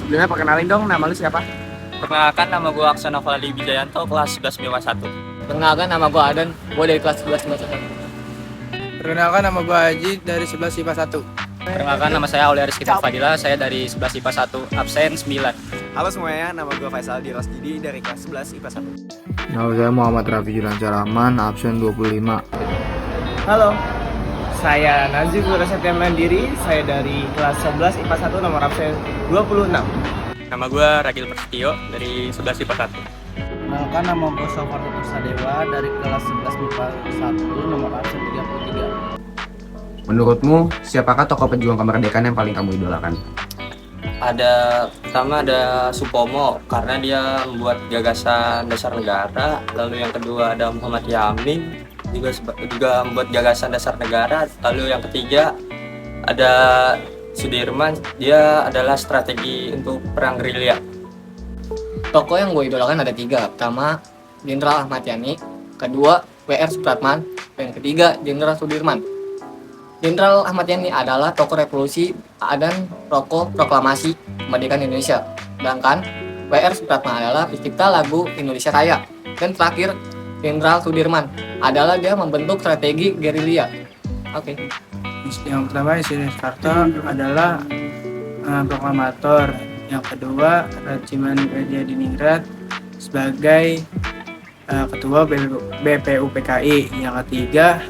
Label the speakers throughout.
Speaker 1: Sebelumnya perkenalin dong, nama lu siapa?
Speaker 2: Perkenalkan, nama gue Aksan Afali Wijayanto, kelas 11 BIMA 1.
Speaker 3: Perkenalkan, nama gue Adan, gue dari kelas 11 IPA 1.
Speaker 4: Perkenalkan, nama gue Haji dari 11 IPA 1.
Speaker 2: Perkenalkan, nama saya Aulia Rizky Fadila, saya dari 11 IPA 1, absen 9.
Speaker 1: Halo semuanya, nama gue Faisal Dirosdidi dari kelas 11 IPA 1.
Speaker 5: Nama saya Muhammad Rafi Julanca Rahman, absen 25.
Speaker 6: Halo, saya Nazif Nursetia Mandiri, saya dari kelas 11 IPA 1 nomor absen 26.
Speaker 2: Nama gue Ragil Prasetyo dari 11 IPA 1.
Speaker 7: Perkenalkan, nama gue Sofar Sadewa dari kelas 11 MIPA 1 nomor absen 33.
Speaker 1: Menurutmu, siapakah tokoh pejuang kemerdekaan yang paling kamu idolakan?
Speaker 2: Pertama ada Supomo, karena dia membuat gagasan dasar negara. Lalu yang kedua ada Muhammad Yamin, juga membuat gagasan dasar negara. Lalu yang ketiga ada Sudirman, dia adalah strategi untuk perang gerilya.
Speaker 3: Tokoh yang gue idolakan ada 3. Pertama, Jenderal Ahmad Yani. Kedua, W.R. Supratman. Dan ketiga, Jenderal Sudirman. Jenderal Ahmad Yani adalah tokoh revolusi dan tokoh proklamasi kemerdekaan Indonesia. Sedangkan W.R. Supratman adalah pencipta lagu Indonesia Raya. Dan terakhir, Jenderal Sudirman adalah dia membentuk strategi gerilya. Oke.
Speaker 4: Yang pertama, Insinyur Soekarno adalah proklamator. Yang kedua, Rajiman Djadiningrat sebagai ketua BPUPKI. Yang ketiga,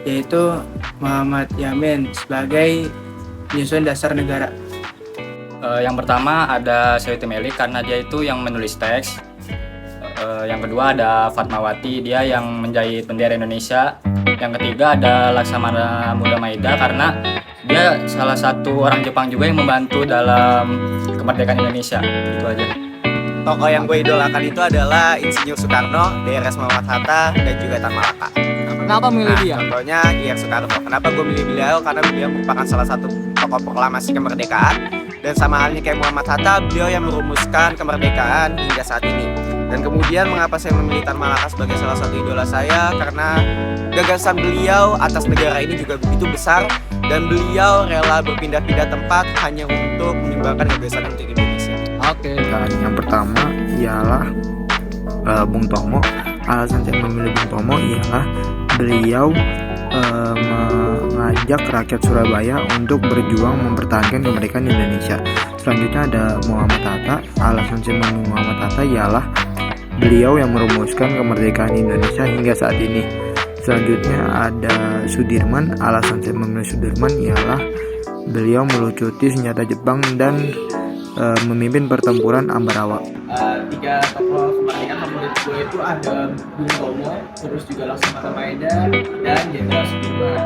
Speaker 4: yaitu Muhammad Yamin sebagai penyusun dasar negara.
Speaker 2: Yang pertama ada Sewiti Melik, karena dia itu yang menulis teks. Yang kedua ada Fatmawati, dia yang menjahit bendera Indonesia. Yang ketiga ada Laksamana Muda Maida, karena dia salah satu orang Jepang juga yang membantu dalam kemerdekaan Indonesia. Itu aja.
Speaker 1: Tokoh yang gue idolakan itu adalah Insinyur Soekarno, DRS Muhammad Hatta, dan juga Tan Malaka.
Speaker 3: Kenapa milih dia?
Speaker 1: Contohnya IR Soekarno. Kenapa gue milih beliau? Karena beliau merupakan salah satu tokoh proklamasi kemerdekaan. Dan sama halnya kayak Muhammad Hatta, beliau yang merumuskan kemerdekaan hingga saat ini. Dan kemudian mengapa saya memilih Tan Malaka sebagai salah satu idola saya? Karena gagasan beliau atas negara ini juga begitu besar. Dan beliau rela berpindah-pindah tempat hanya untuk menyumbangkan gagasan untuk Indonesia.
Speaker 3: Oke.
Speaker 5: Dan yang pertama ialah Bung Tomo. Alasan saya memilih Bung Tomo ialah beliau mengajak rakyat Surabaya untuk berjuang mempertahankan kemerdekaan Indonesia. Selanjutnya ada Muhammad Hatta. Alasan saya memilih Muhammad Hatta ialah beliau yang merumuskan kemerdekaan Indonesia hingga saat ini. Selanjutnya ada Sudirman. Alasan saya memilih Sudirman ialah beliau melucuti senjata Jepang dan memimpin pertempuran Ambarawa.
Speaker 6: 3 tokoh kemerdekaan favorit gue itu ada Bung Tomo, terus juga Laksamana Maida, dan Jenderal Sudirman.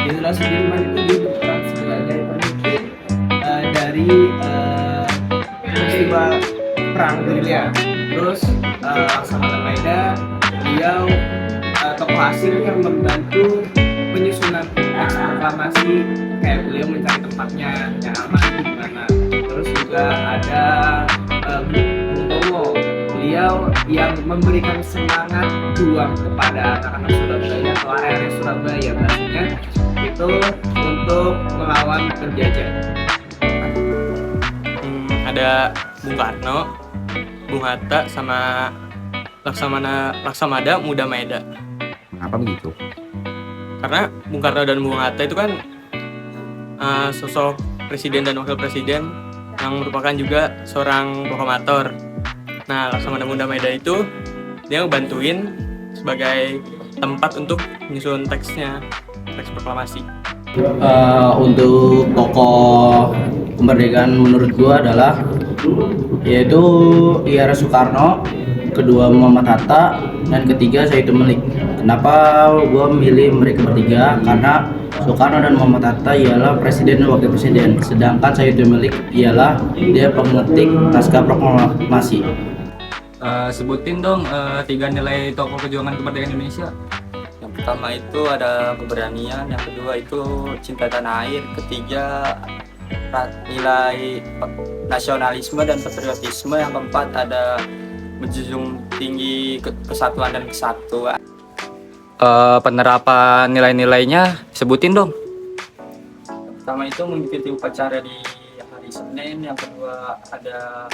Speaker 6: Jenderal Sudirman itu dia berperan sebagai pemimpin dari peristiwa perang gerilya. Terus Laksamana Maida, beliau tokoh asing yang membantu penyusunan teks proklamasi, kayak beliau mencari tempatnya yang aman di mana. Terus juga ada Bung Tomo, beliau yang memberikan semangat juang kepada anak-anak Surabaya atau area Surabaya bahasanya itu untuk melawan penjajah.
Speaker 2: Ada Bung Karno, Bung Hatta, sama Laksamana Muda Maida.
Speaker 1: Kenapa begitu?
Speaker 2: Karena Bung Karno dan Bung Hatta itu kan sosok presiden dan wakil presiden yang merupakan juga seorang proklamator. Nah, Laksamana Muda Maida itu dia bantuin sebagai tempat untuk menyusun teksnya, teks proklamasi.
Speaker 7: Untuk tokoh kemerdekaan menurut gua adalah yaitu IR Soekarno, kedua Muhammad Hatta, dan ketiga Saitu Melik. Kenapa gua milih mereka bertiga? Karena Soekarno dan Muhammad Hatta ialah presiden dan wakil presiden, sedangkan Saitu Melik ialah dia pengetik naskah proklamasi.
Speaker 2: Sebutin dong 3 nilai tokoh perjuangan kemerdekaan Indonesia. Yang pertama itu ada keberanian, yang kedua itu cinta tanah air, ketiga nilai nasionalisme dan patriotisme, yang keempat ada menjunjung tinggi kesatuan dan kesatuan. Penerapan nilai-nilainya sebutin dong. Pertama itu mengikuti upacara di hari disiplin, yang kedua ada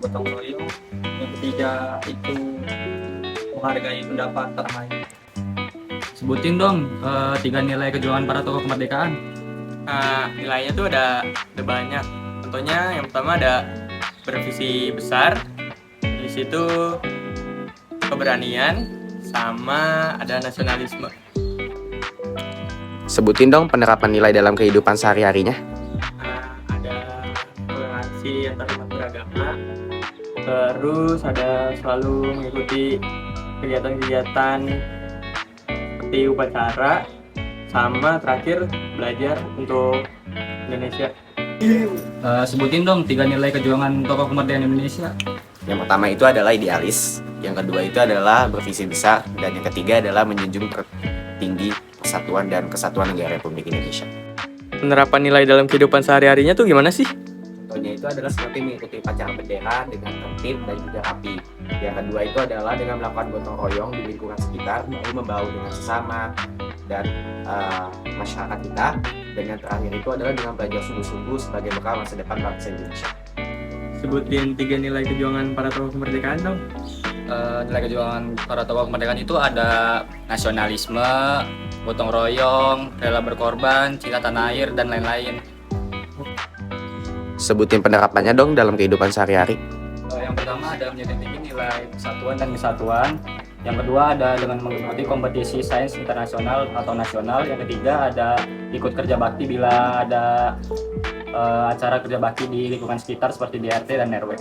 Speaker 2: gotong royong, yang ketiga itu menghargai pendapat orang lain. Sebutin dong 3 nilai kejuangan para tokoh kemerdekaan.
Speaker 8: Nilainya tuh ada banyak. Contohnya yang pertama ada bervisi besar, di situ keberanian, sama ada nasionalisme.
Speaker 1: Sebutin dong penerapan nilai dalam kehidupan sehari-harinya.
Speaker 8: Ada toleransi antar umat beragama, terus ada selalu mengikuti kegiatan-kegiatan seperti upacara, sama terakhir belajar untuk Indonesia.
Speaker 2: Sebutin dong 3 nilai kejuangan tokoh kemerdekaan Indonesia.
Speaker 1: Yang pertama itu adalah idealis, yang kedua itu adalah bervisi besar, dan yang ketiga adalah menjunjung tinggi persatuan dan kesatuan negara Republik Indonesia.
Speaker 8: Penerapan nilai dalam kehidupan sehari-harinya tuh gimana sih?
Speaker 1: Contohnya itu adalah seperti mengikuti upacara bendera dengan tertib dan juga rapi. Yang kedua itu adalah dengan melakukan gotong royong di lingkungan sekitar, lalu membaur dengan sesama dan masyarakat kita. Dan yang terakhir itu adalah dengan belajar sungguh-sungguh sebagai bekal masa depan bangsa Indonesia.
Speaker 8: Sebutin 3 nilai kejuangan para tokoh kemerdekaan dong.
Speaker 2: Nilai kejuangan para tokoh kemerdekaan itu ada nasionalisme, gotong royong, rela berkorban, cinta tanah air, dan lain-lain.
Speaker 1: Sebutin penerapannya dong dalam kehidupan sehari-hari.
Speaker 2: Yang pertama ada menjunjung tinggi nilai persatuan dan kesatuan. Yang kedua ada dengan mengikuti kompetisi sains internasional atau nasional. Yang ketiga ada ikut kerja bakti bila ada acara kerja bakti di lingkungan sekitar seperti di RT dan RW.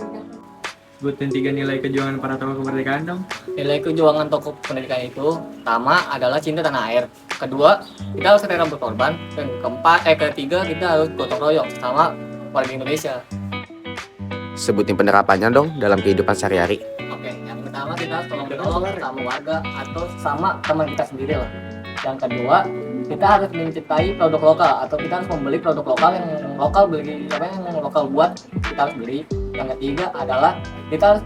Speaker 8: Sebutin 3 nilai kejuangan para tokoh kemerdekaan dong.
Speaker 3: Nilai kejuangan tokoh pendidikan itu pertama adalah cinta tanah air, kedua kita harus rela berkorban, dan ketiga kita harus gotong royong sama warga Indonesia.
Speaker 1: Sebutin penerapannya dong dalam kehidupan sehari-hari.
Speaker 3: Oke, yang pertama kita harus tolong sama warga atau sama teman kita sendiri lah. Yang kedua, kita harus mencintai produk lokal atau kita harus membeli produk lokal yang lokal buat, kita harus beli. Yang ketiga adalah kita harus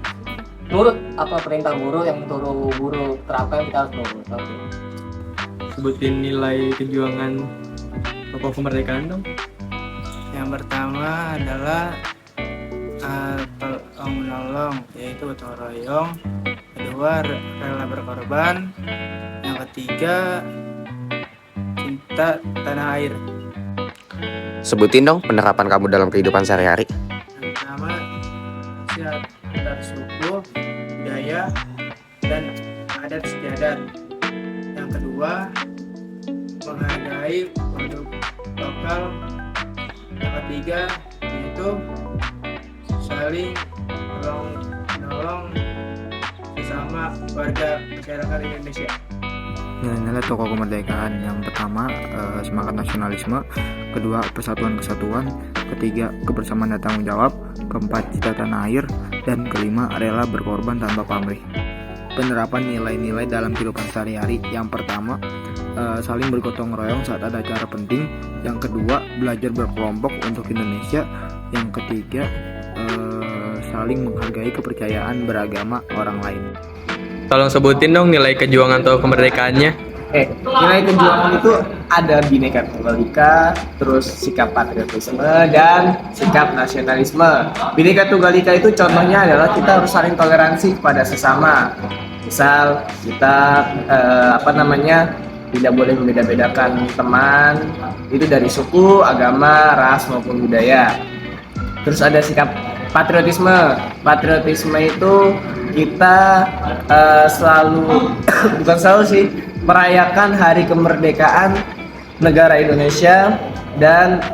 Speaker 3: nurut apa perintah guru yang guru terapkan, kita harus nurut. Oke.
Speaker 8: Sebutin nilai kejuangan tokoh kemerdekaan dong.
Speaker 4: Yang pertama adalah tolong menolong, yaitu gotong royong. Kedua, rela berkorban. Yang ketiga, cinta tanah air.
Speaker 1: Sebutin dong penerapan kamu dalam kehidupan sehari-hari.
Speaker 4: Yang pertama, siap antar suku, budaya, dan adat istiadat. Yang kedua, menghargai produk lokal. Yang ketiga, yaitu saling menolong sesama warga masyarakat Indonesia.
Speaker 5: Nilai-nilai tokoh kemerdekaan yang pertama semangat nasionalisme, kedua persatuan kesatuan, ketiga kebersamaan dan tanggung jawab, keempat cinta tanah air, dan kelima rela berkorban tanpa pamrih. Penerapan nilai-nilai dalam kehidupan sehari-hari yang pertama saling bergotong royong saat ada acara penting, yang kedua belajar berkelompok untuk Indonesia, yang ketiga saling menghargai kepercayaan beragama orang lain.
Speaker 8: Tolong sebutin dong nilai kejuangan tokoh kemerdekaannya.
Speaker 6: Nilai kejuangan itu ada Bhinneka Tunggal Ika, terus sikap patriotisme, dan sikap nasionalisme. Bhinneka Tunggal Ika itu contohnya adalah kita harus saling toleransi kepada sesama. Misal kita tidak boleh membeda-bedakan teman itu dari suku, agama, ras maupun budaya. Terus ada sikap patriotisme. Patriotisme itu kita merayakan hari kemerdekaan negara Indonesia dan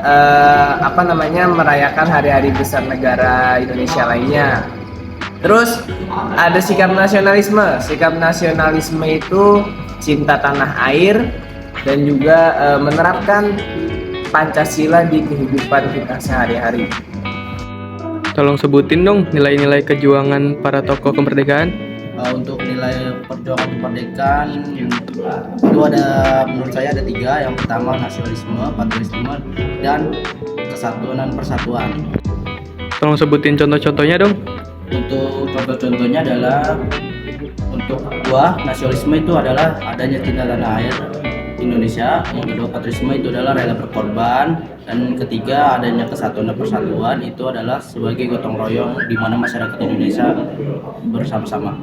Speaker 6: merayakan hari-hari besar negara Indonesia lainnya. Terus ada sikap nasionalisme. Sikap nasionalisme itu cinta tanah air dan juga menerapkan Pancasila di kehidupan kita sehari-hari.
Speaker 8: Tolong sebutin dong nilai-nilai kejuangan para tokoh kemerdekaan.
Speaker 7: Untuk nilai perjuangan kemerdekaan itu menurut saya ada 3. Yang pertama nasionalisme, patriotisme, dan kesatuan dan persatuan.
Speaker 8: Tolong sebutin contoh-contohnya dong.
Speaker 7: Untuk contoh-contohnya adalah untuk nasionalisme itu adalah adanya cinta tanah air Indonesia. Yang kedua patriotisme itu adalah rela berkorban, Dan ketiga, adanya kesatuan dan persatuan itu adalah sebagai gotong royong di mana masyarakat Indonesia bersama-sama.